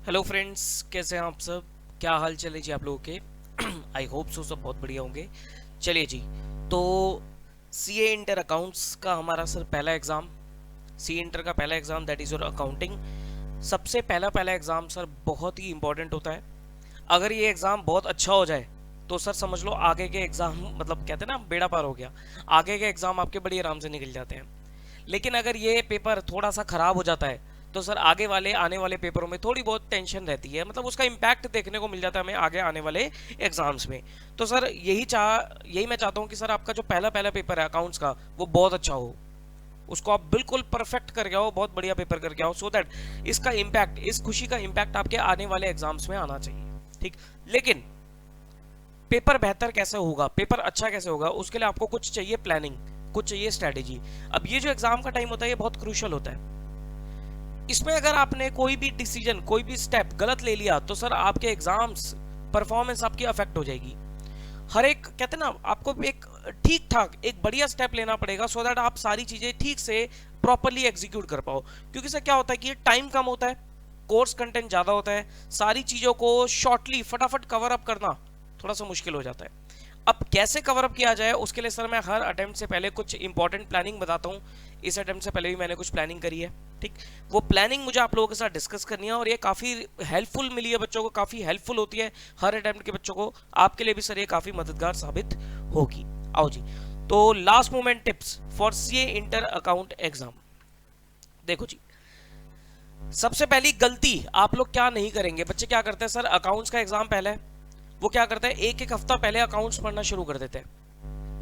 Hello friends, कैसे हैं आप सब? क्या हाल चल है जी आप लोगों के? आई होप सो सब बहुत बढ़िया होंगे। चलिए जी, तो सीए इंटर अकाउंट्स का हमारा सर पहला एग्ज़ाम, सी इंटर का पहला exam that is your accounting. सबसे पहला पहला एग्ज़ाम सर बहुत ही इंपॉर्टेंट होता है। अगर ये एग्ज़ाम बहुत अच्छा हो जाए तो सर समझ लो आगे के एग्ज़ाम मतलब कहते हैं ना बेड़ा पार हो गया। आगे के एग्ज़ाम आपके बड़ी आराम से निकल जाते हैं। लेकिन अगर ये पेपर थोड़ा सा खराब हो जाता है तो सर आगे वाले आने वाले पेपरों में थोड़ी बहुत टेंशन रहती है, मतलब उसका इम्पैक्ट देखने को मिल जाता है हमें आगे आने वाले एग्जाम्स में। तो सर यही मैं चाहता हूँ कि सर आपका जो पहला पहला पेपर है अकाउंट्स का वो बहुत अच्छा हो, उसको आप बिल्कुल परफेक्ट करके आओ, बहुत बढ़िया पेपर करके आओ, सो दैट इसका इम्पैक्ट, इस खुशी का इम्पैक्ट आपके आने वाले एग्जाम्स में आना चाहिए। ठीक, लेकिन पेपर बेहतर कैसे होगा, पेपर अच्छा कैसे होगा, उसके लिए आपको कुछ चाहिए प्लानिंग, कुछ चाहिए स्ट्रेटेजी। अब ये जो एग्जाम का टाइम होता है ये बहुत क्रूशल होता है। इसमें अगर आपने कोई भी डिसीजन, कोई भी स्टेप गलत ले लिया तो सर आपके एग्जाम्स परफॉर्मेंस आपकी अफेक्ट हो जाएगी। हर एक कहते हैं ना, आपको एक ठीक ठाक एक बढ़िया स्टेप लेना पड़ेगा सो दैट आप सारी चीजें ठीक से प्रॉपरली एग्जीक्यूट कर पाओ। क्योंकि सर क्या होता है कि ये टाइम कम होता है, कोर्स कंटेंट ज्यादा होता है, सारी चीजों को शॉर्टली फटाफट कवर अप करना थोड़ा सा मुश्किल हो जाता है। अब कैसे कवर अप किया जाए उसके लिए सर मैं हर अटेम्प्ट से पहले कुछ इंपॉर्टेंट प्लानिंग बताता हूँ। इस अटेम्प्ट से पहले भी मैंने कुछ प्लानिंग करी है। ठीक, वो प्लानिंग मुझे आप लोगों के साथ डिस्कस करनी है और ये काफ़ी हेल्पफुल मिली है बच्चों को, काफ़ी हेल्पफुल होती है हर अटेम्प्ट के बच्चों को। आपके लिए भी सर ये काफ़ी मददगार साबित होगी। आओ जी, तो last moment tips for CA inter account exam. देखो जी, सबसे पहली गलती आप लोग क्या नहीं करेंगे, बच्चे क्या करते हैं सर, अकाउंट्स का एग्जाम पहले है, वो क्या करते हैं एक एक हफ्ता पहले अकाउंट्स पढ़ना शुरू कर देते हैं।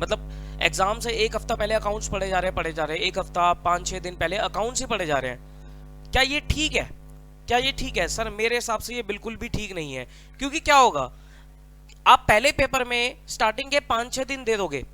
मतलब एग्जाम से एक हफ्ता पहले अकाउंट्स पढ़े जा रहे हैं, एक हफ्ता 5-6 दिन पहले अकाउंट्स ही पढ़े जा रहे हैं। क्या ये ठीक है? क्या ये ठीक है? सर मेरे हिसाब से ये बिल्कुल भी ठीक नहीं है। क्योंकि क्या होगा, आप पहले पेपर में स्टार्टिंग के 5-6 दिन दे दोगे,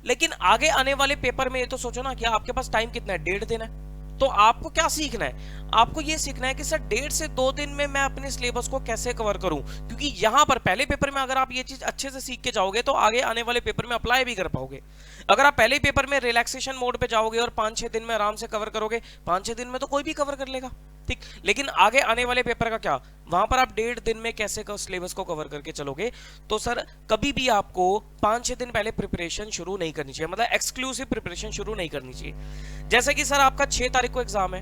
लेकिन आगे आने वाले पेपर में ये तो सोचो ना कि आपके पास टाइम कितना है, 1.5 दिन है। तो आपको क्या सीखना है? आपको ये सीखना है कि सर 1.5 से 2 दिन में मैं अपने सिलेबस को कैसे कवर करूं। क्योंकि यहां पर पहले पेपर में अगर आप ये चीज अच्छे से सीख के जाओगे तो आगे आने वाले पेपर में अप्लाई भी कर पाओगे। अगर आप पहले पेपर में रिलैक्सेशन मोड पे जाओगे और 5-6 दिन में आराम से कवर करोगे, 5-6 दिन में तो कोई भी कवर कर लेगा। ठीक, लेकिन आगे आने वाले पेपर का क्या, वहां पर आप 1.5 दिन में कैसे सिलेबस को कवर करके चलोगे। तो सर कभी भी आपको 5-6 दिन पहले प्रिपरेशन शुरू नहीं करनी चाहिए, मतलब एक्सक्लूसिव प्रिपरेशन शुरू नहीं करनी चाहिए। जैसे कि सर आपका 6 तारीख को एग्जाम है,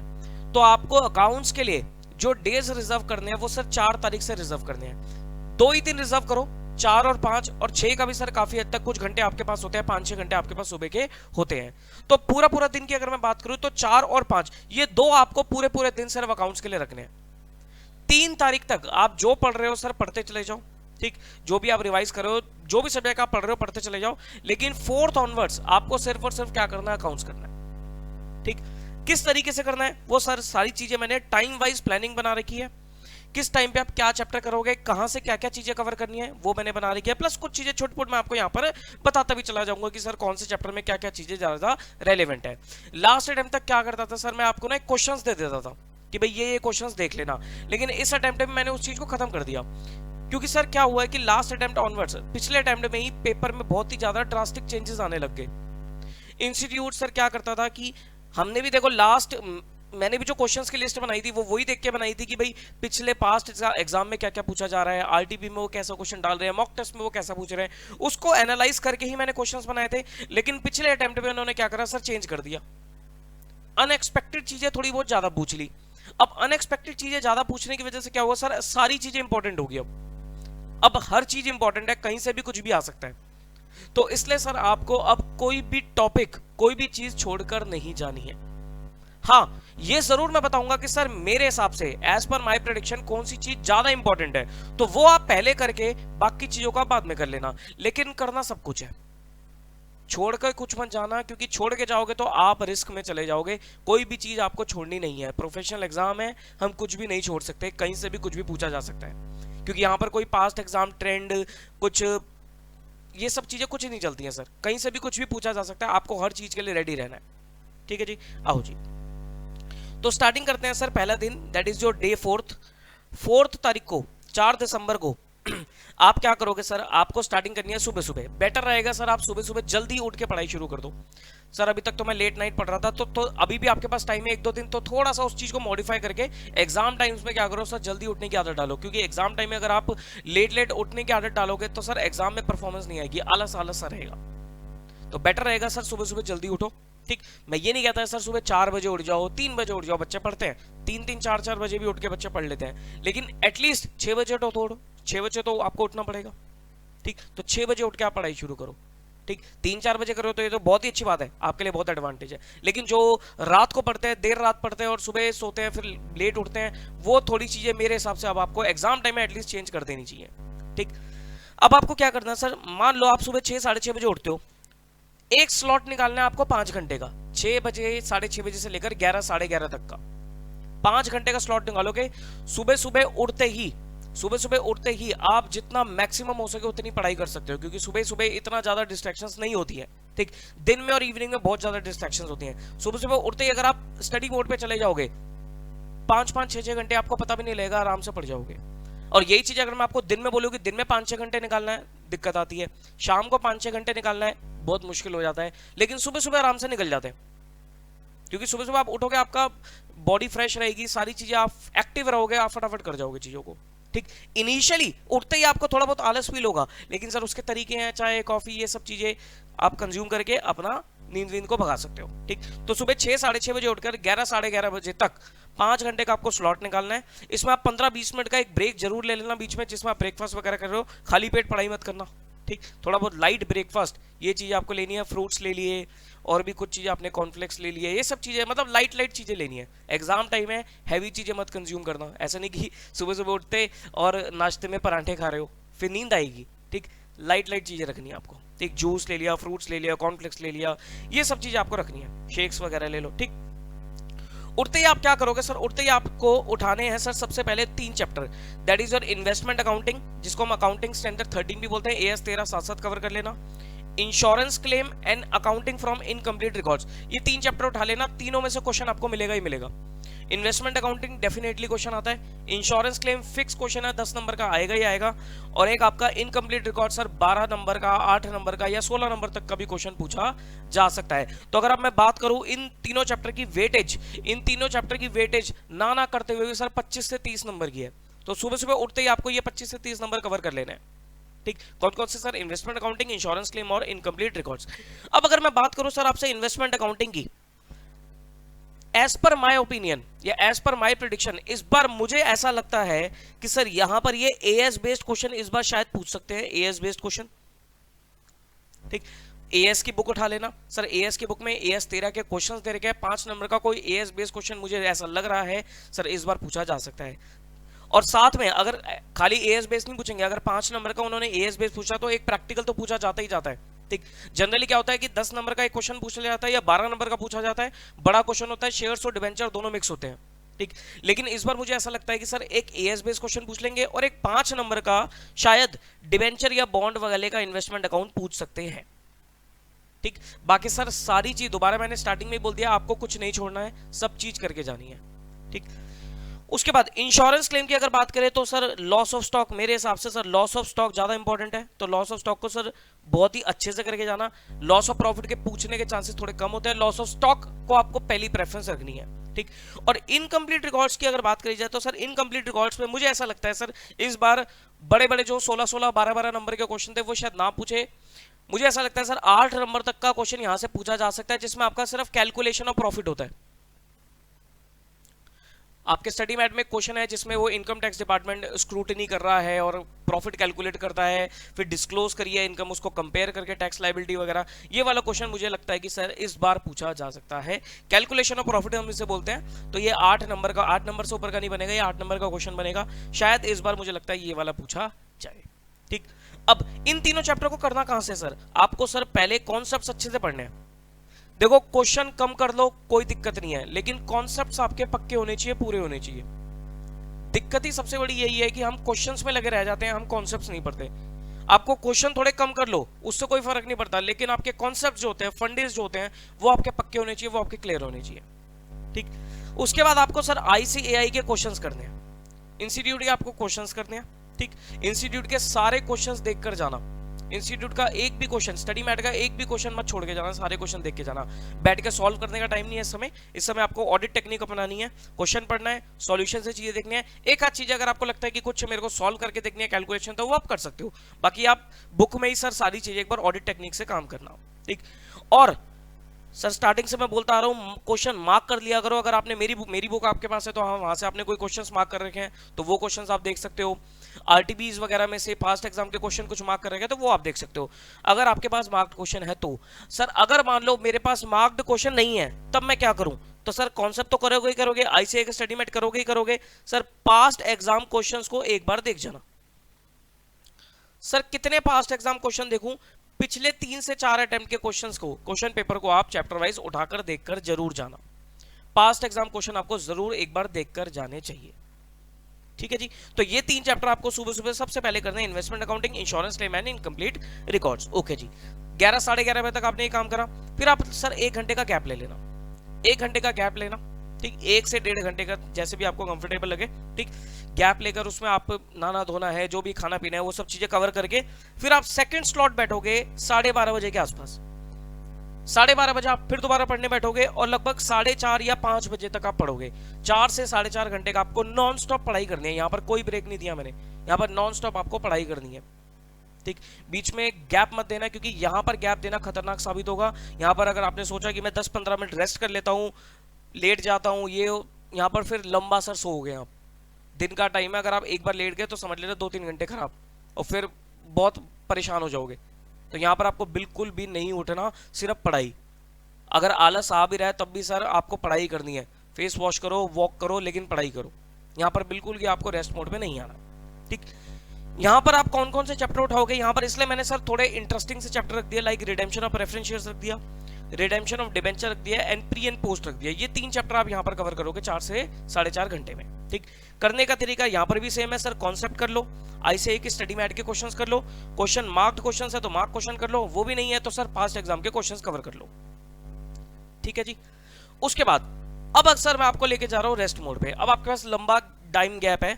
तो आपको अकाउंट्स के लिए जो डेज रिजर्व करने हैं वो सर 4 तारीख से रिजर्व करने हैं। 2 ही दिन रिजर्व करो, 4 और 5 और 6 का भी सर काफी हद तक कुछ घंटे आपके पास होते हैं, 5-6 घंटे आपके पास सुबह के होते हैं। तो पूरा पूरा दिन की अगर मैं बात करूं तो 4 और 5 ये दो आपको पूरे पूरे दिन सिर्फ अकाउंट्स के लिए रखने हैं। 3 तारीख तक आप जो पढ़ रहे हो सर पढ़ते चले जाओ। ठीक, जो भी आप रिवाइज कर रहे हो, जो भी सब्जेक्ट आप पढ़ रहे हो पढ़ते चले जाओ, लेकिन 4th ऑनवर्ड्स आपको सिर्फ और सिर्फ क्या करना है, अकाउंट्स करना है। ठीक, किस तरीके से करना है वो सर सारी चीजें मैंने टाइम वाइज प्लानिंग बना रखी है। किस टाइम पे आप क्या चैप्टर करोगे, कहां से क्या क्या चीजें कवर करनी है वो मैंने बना रखी है। प्लस कुछ चीजें छोटी-मोटी मैं आपको यहाँ पर बताता भी चला जाऊंगा कि सर कौन से चैप्टर में क्या क्या चीजें ज्यादा रेलेवेंट है। लास्ट अटेम्प्ट तक क्या करता था सर, मैं आपको ना एक क्वेश्चंस दे देता था कि भाई ये क्वेश्चंस देख लेना, लेकिन इस अटेम्प्ट में मैंने उस चीज को खत्म कर दिया। क्योंकि सर क्या हुआ है कि लास्ट अटेम्प्ट ऑनवर्ड्स, पिछले अटेम्प्ट में ही पेपर में बहुत ही ज्यादा ड्रास्टिक चेंजेस आने लग गए। इंस्टीट्यूट सर क्या करता था कि हमने भी देखो लास्ट, मैंने भी जो क्वेश्चंस की लिस्ट बनाई थी वो वही देख के बनाई थी कि भाई पिछले पास्ट एग्जाम में क्या क्या पूछा जा रहा है, आरटीपी में वो कैसा क्वेश्चन डाल रहे हैं, मॉक टेस्ट में वो कैसा पूछ रहे हैं, उसको एनालाइज करके ही मैंने क्वेश्चंस बनाए थे। लेकिन पिछले अटेम्प्ट में उन्होंने क्या करा सर, चेंज कर दिया, अनएक्सपेक्टेड चीजें थोड़ी बहुत ज्यादा पूछ ली। अब अनएक्सपेक्टेड चीजें ज्यादा पूछने की वजह से क्या हुआ सर, सारी चीजें इंपॉर्टेंट होगी। अब हर चीज इंपॉर्टेंट है, कहीं से भी कुछ भी आ सकता है। तो इसलिए सर आपको अब कोई भी टॉपिक, कोई भी चीज छोड़कर नहीं जानी है। हाँ, ये जरूर मैं बताऊंगा कि सर मेरे हिसाब से एज पर माय प्रेडिक्शन कौन सी चीज ज्यादा इंपॉर्टेंट है, तो वो आप पहले करके बाकी चीजों का बाद में कर लेना। लेकिन करना सब कुछ है, छोड़कर कुछ मत जाना, क्योंकि छोड़ के जाओगे तो आप रिस्क में चले जाओगे। कोई भी चीज आपको छोड़नी नहीं है, प्रोफेशनल एग्जाम है, हम कुछ भी नहीं छोड़ सकते, कहीं से भी कुछ भी पूछा जा सकता है। क्योंकि यहाँ पर कोई पास्ट एग्जाम ट्रेंड, कुछ ये सब चीजें कुछ नहीं चलती हैं सर, कहीं से भी कुछ भी पूछा जा सकता है, आपको हर चीज के लिए रेडी रहना है। ठीक है जी, आओ जी, तो स्टार्टिंग करते हैं सर। पहला दिन that is your day 4th तारीख को, 4 दिसंबर को आप क्या करोगे सर, आपको स्टार्टिंग करनी है सुबह सुबह। बेटर रहेगा सर आप सुबह सुबह जल्दी उठ के पढ़ाई शुरू कर दो। सर अभी तक तो मैं लेट नाइट पढ़ रहा था, तो अभी भी आपके पास टाइम है 1-2 दिन, तो थोड़ा सा उस चीज को मॉडिफाई करके एग्जाम टाइम्स में क्या करो सर, जल्दी उठने की आदत डालो, क्योंकि एग्जाम टाइम में अगर आप लेट लेट उठने की आदत डालोगे तो सर एग्जाम में परफॉर्मेंस नहीं आएगी, आलस आलस सा रहेगा। तो बेटर रहेगा सर सुबह सुबह जल्दी उठो। ठीक, मैं ये नहीं कहता सर सुबह 4 बजे उठ जाओ, 3 बजे उठ जाओ, बच्चे पढ़ते हैं 3-4 बजे भी उठ के बच्चे पढ़ लेते हैं, लेकिन एटलीस्ट 6 बजे तो उठो, 6 बजे तो आपको उठना पड़ेगा। ठीक, तो 6 बजे उठ के आप पढ़ाई शुरू करो। ठीक, 3-4 बजे करो तो ये तो बहुत ही अच्छी बात है, आपके लिए बहुत एडवांटेज है। लेकिन जो रात को पढ़ते हैं, देर रात पढ़ते हैं और सुबह सोते हैं फिर लेट उठते हैं, वो थोड़ी चीजें मेरे हिसाब से अब आपको एग्जाम टाइम में एटलीस्ट चेंज कर देनी चाहिए। ठीक, अब आपको क्या करना है सर, मान लो आप सुबह 6-6:30 बजे उठते हो, एक स्लॉट निकालना है आपको 5 घंटे का, 6 बजे 6:30 बजे से लेकर 11-11:30 तक का 5 घंटे का स्लॉट निकालोगे। सुबह सुबह उठते ही आप जितना मैक्सिमम हो सके उतनी पढ़ाई कर सकते हो, क्योंकि सुबह सुबह इतना ज्यादा डिस्ट्रैक्शंस नहीं होती है। ठीक, दिन में और इवनिंग में बहुत ज्यादा डिस्ट्रैक्शंस होती हैं। सुबह सुबह उठते ही अगर आप स्टडी मोड पे चले जाओगे, 5-5, 6-6 घंटे आपको पता भी नहीं लगेगा, आराम से पढ़ जाओगे। और यही चीज अगर मैं आपको दिन में बोलूँ कि दिन में 5-6 घंटे निकालना है, दिक्कत आती है, शाम को 5-6 घंटे निकालना है, बहुत मुश्किल हो जाता है, लेकिन सुबह सुबह आराम से निकल जाते हैं, क्योंकि सुबह सुबह आप उठोगे, आपका बॉडी फ्रेश रहेगी, सारी चीजें आप एक्टिव रहोगे, आप फटाफट कर जाओगे चीजों को। ठीक, इनिशियली उठते ही आपको थोड़ा बहुत आलस फील होगा, लेकिन सर उसके तरीके हैं, चाय कॉफी ये सब चीजें आप कंज्यूम करके अपना नींद को भगा सकते हो। ठीक, तो सुबह 6-6:30 बजे उठकर 11-11:30 बजे तक 5 घंटे का आपको स्लॉट निकालना है। इसमें आप 15-20 मिनट का एक ब्रेक जरूर ले लेना बीच में, जिसमें आप ब्रेकफास्ट वगैरह कर रहे हो, खाली पेट पढ़ाई मत करना। ठीक, थोड़ा बहुत लाइट ब्रेकफास्ट, ये चीज आपको लेनी है, फ्रूट्स ले लिए और भी कुछ चीजें आपने कॉर्नफ्लेक्स ले लिए, ये सब चीजें मतलब लाइट चीजें लेनी है। एग्जाम टाइम है, हैवी चीजें मत कंज्यूम करना, ऐसा नहीं कि सुबह सुबह उठते और नाश्ते में परांठे खा रहे हो, फिर नींद आएगी। ठीक, लाइट चीजें रखनी है आपको। ठीक, जूस ले लिया, फ्रूट्स ले लिया, कॉर्नफ्लेक्स ले लिया, ये सब चीजें आपको रखनी है, शेक्स वगैरह ले लो। ठीक, उठते ही आप क्या करोगे सर, उठते ही आपको उठाने हैं सर सबसे पहले 3 chapter, that is your investment accounting, जिसको हम अकाउंटिंग स्टैंडर्ड 13 भी बोलते हैं, AS 13 साथ कवर कर लेना, insurance claim and accounting from incomplete records, ये 3 चैप्टर उठा लेना, तीनों में से क्वेश्चन आपको मिलेगा ही मिलेगा। इन्वेस्टमेंट अकाउंटिंग डेफिनेटली क्वेश्चन आता है, इंश्योरेंस क्लेम फिक्स क्वेश्चन है, 10 नंबर का आएगा ही आएगा, और एक आपका इनकम्प्लीट रिकॉर्ड सर 12 नंबर का, 8 नंबर का या 16 नंबर तक का भी क्वेश्चन पूछा जा सकता है। तो अगर अब मैं बात करूं इन तीनों चैप्टर की वेटेज ना करते हुए सर 25 से 30 नंबर की है, तो सुबह सुबह उठते ही आपको ये 25 से 30 नंबर कवर कर लेना है। ठीक, कौन कौन से sir, investment accounting, insurance claim और इनकम्प्लीट रिकॉर्ड्स। अब अगर मैं बात करूं सर आपसे इन्वेस्टमेंट अकाउंटिंग की, एज पर माई ओपिनियन या एज पर माई प्रिडिक्शन, इस बार मुझे ऐसा लगता है कि सर यहां पर ये एएस बेस्ड क्वेश्चन इस बार शायद पूछ सकते हैं, एएस बेस्ड क्वेश्चन। ठीक, एएस की बुक उठा लेना सर, एएस की बुक में AS 13 के क्वेश्चंस दे रखे हैं, 5 नंबर का कोई एएस बेस्ड क्वेश्चन मुझे ऐसा लग रहा है सर इस बार पूछा जा सकता है। और साथ में अगर खाली एएस बेस्ड नहीं पूछेंगे, अगर 5 नंबर का उन्होंने एएस बेस्ड पूछा तो एक प्रैक्टिकल तो पूछा जाता ही जाता है। ठीक, जनरली क्या होता है कि 10 नंबर का एक क्वेश्चन पूछ लिया जाता है या 12 नंबर का पूछा जाता है, बड़ा क्वेश्चन होता है, शेयर्स और डिबेंचर दोनों मिक्स होते हैं। ठीक, लेकिन इस बार मुझे ऐसा लगता है कि सर एक एएस बेस्ड क्वेश्चन पूछ लेंगे और एक 5 नंबर का शायद डिबेंचर या बॉन्ड वगैरह का इन्वेस्टमेंट अकाउंट पूछ सकते हैं। ठीक, बाकी सर सारी चीज दोबारा मैंने स्टार्टिंग में बोल दिया, आपको कुछ नहीं छोड़ना है, सब चीज करके जानी है। ठीक, उसके बाद इंश्योरेंस क्लेम की अगर बात करें तो सर लॉस ऑफ स्टॉक, मेरे हिसाब से सर लॉस ऑफ स्टॉक ज्यादा इंपॉर्टेंट है, तो लॉस ऑफ स्टॉक को सर बहुत ही अच्छे से करके जाना। लॉस ऑफ प्रॉफिट के पूछने के चांसेस थोड़े कम होते हैं, लॉस ऑफ स्टॉक को आपको पहली प्रेफरेंस रखनी है। ठीक, और इनकम्प्लीट रिकॉर्ड्स की अगर बात करी जाए तो सर इनकम्प्लीट रिकॉर्ड्स में मुझे ऐसा लगता है सर इस बार बड़े बड़े जो 16-16, 12-12 नंबर के क्वेश्चन थे वो शायद ना पूछे। मुझे ऐसा लगता है सर 8 नंबर तक का क्वेश्चन यहां से पूछा जा सकता है, जिसमें आपका सिर्फ कैलकुलेशन ऑफ प्रॉफिट होता है। आपके स्टडी मैट में क्वेश्चन है जिसमें वो इनकम टैक्स डिपार्टमेंट स्क्रूटनी कर रहा है और प्रॉफिट कैलकुलेट करता है, फिर डिस्क्लोज करिए इनकम, उसको कंपेयर करके टैक्स लायबिलिटी वगैरह, ये वाला क्वेश्चन मुझे लगता है कि सर इस बार पूछा जा सकता है। कैलकुलेशन ऑफ प्रॉफिट हम इसे बोलते हैं, तो ये 8 नंबर का, 8 नंबर से ऊपर का नहीं बनेगा, ये 8 नंबर का क्वेश्चन बनेगा, शायद इस बार मुझे लगता है ये वाला पूछा जाए। ठीक, अब इन तीनों चैप्टर को करना कहां से सर, आपको सर पहले कॉन्सेप्ट्स अच्छे से पढ़ने हैं। देखो क्वेश्चन कम कर लो कोई दिक्कत नहीं है, लेकिन कॉन्सेप्ट्स आपके पक्के होने चाहिए, पूरे होने चाहिए। दिक्कत ही सबसे बड़ी यही है कि हम क्वेश्चंस में लगे रह जाते हैं, हम कॉन्सेप्ट्स नहीं पढ़ते। आपको क्वेश्चन थोड़े कम कर लो उससे कोई फर्क नहीं पड़ता, लेकिन आपके कॉन्सेप्ट जो होते हैं, फंडेज जो होते हैं, वो आपके पक्के होने चाहिए, वो आपके क्लियर होने चाहिए। ठीक, उसके बाद आपको सर ICAI के क्वेश्चंस करने हैं, इंस्टीट्यूट के आपको क्वेश्चंस करने हैं। ठीक, इंस्टीट्यूट के सारे क्वेश्चंस देखकर जाना, इंस्टीट्यूट का एक भी क्वेश्चन, स्टडी मैट का एक भी क्वेश्चन मत छोड़ के जाना, सारे क्वेश्चन देख के जाना। बैठ के सॉल्व करने का टाइम नहीं है इस समय आपको ऑडिट टेक्निक अपनानी है, क्वेश्चन पढ़ना है, सॉल्यूशन से चीजें देखनी है। एक आध चीज अगर आपको लगता है कि कुछ मेरे को सॉल्व करके देखनी है कैलकुलेशन, तो वो आप कर सकते हो, बाकी आप बुक में ही सर सारी चीजें एक बार ऑडिट टेक्निक से काम करना, ठीक। और सर स्टार्टिंग से मैं बोलता आ रहा हूँ, क्वेश्चन मार्क कर लिया करो। अगर आपने मेरी बुक आपके पास है तो हाँ, वहां से आपने कोई क्वेश्चंस मार्क कर रखे हैं तो वो क्वेश्चंस आप देख सकते हो। आरटीबीज वगैरह में से पास्ट एग्जाम के क्वेश्चन कुछ मार्क कर रखे हैं तो वो आप देख सकते हो, अगर आपके पास मार्क्ड क्वेश्चन है तो। सर अगर मान लो मेरे पास मार्क्ड क्वेश्चन नहीं है, तब मैं क्या करूं? तो सर कॉन्सेप्ट तो करोगे ही करोगे, आईसीए का स्टडी मेट करोगे ही करोगे, सर पास्ट एग्जाम क्वेश्चंस को एक बार देख जाना। सर कितने पास्ट एग्जाम क्वेश्चन देखूं? पिछले 3 से 4 अटेम्प्ट के क्वेश्चंस को, क्वेश्चन पेपर को आप चैप्टर वाइज उठाकर देखकर जरूर जाना। पास्ट एग्जाम क्वेश्चन आपको जरूर एक बार देखकर जाने चाहिए, ठीक है जी। तो ये 3 चैप्टर आपको सुबह सुबह सबसे पहले करना है, investment accounting, insurance claim and incomplete records. Okay जी, 11 साढ़े 11 बजे तक आपने ये काम करा, फिर आप सर 1 घंटे का गैप ले लेना, 1 घंटे का गैप लेना, ठीक, 1 से 1.5 घंटे का, जैसे भी आपको कंफर्टेबल लगे, ठीक। गैप लेकर उसमें आप नहाना धोना है, जो भी खाना पीना है, वो सब चीजें कवर करके फिर आप सेकंड स्लॉट बैठोगे 12:30 बजे के आसपास। 12:30 बजे आप फिर दोबारा पढ़ने बैठोगे और लगभग 4:30 या 5 बजे तक आप पढ़ोगे। 4 से 4.5 घंटे का आपको नॉन स्टॉप पढ़ाई करनी है। यहाँ पर कोई ब्रेक नहीं दिया मैंने, यहाँ पर नॉन स्टॉप आपको पढ़ाई करनी है, ठीक। बीच में गैप मत देना, क्योंकि यहाँ पर गैप देना खतरनाक साबित होगा। यहाँ पर अगर आपने सोचा कि मैं 10-15 मिनट रेस्ट कर लेता हूँ, लेट जाता हूँ, ये यहाँ पर फिर लंबा सर सो गए आप। दिन का टाइम है, अगर आप एक बार लेट गए तो समझ लेना 2-3 घंटे खराब, और फिर बहुत परेशान हो जाओगे। तो यहाँ पर आपको बिल्कुल भी नहीं उठना, सिर्फ पढ़ाई। अगर आलस आ भी रहा है तब भी सर आपको पढ़ाई करनी है, फेस वॉश करो, वॉक करो, लेकिन पढ़ाई करो। यहाँ पर बिल्कुल भी आपको रेस्ट मोड में नहीं आना, ठीक। यहाँ पर आप कौन कौन से चैप्टर उठाओगे यहाँ पर, इसलिए मैंने सर थोड़े इंटरेस्टिंग से चैप्टर रख दिया, like redemption of preference shares रख दिया, रिडेम्पशन ऑफ डिबेंचर रख दिया, एंड प्री एंड पोस्ट रख दिया। ये 3 चैप्टर आप यहाँ पर कवर करोगे 4 से 4.5 घंटे में, ठीक। करने का तरीका यहाँ पर भी सेम है सर, कॉन्सेप्ट कर लो, आईसीए की स्टडी मैट के क्वेश्चंस कर लो, क्वेश्चन मार्क्ड क्वेश्चंस है तो मार्क क्वेश्चन कर लो, वो भी नहीं है तो सर पास्ट एग्जाम के क्वेश्चंस कवर कर लो, ठीक है जी। उसके बाद अब अक्सर मैं आपको लेके जा रहा हूँ रेस्ट मोड पे। अब आपके पास लंबा टाइम गैप है,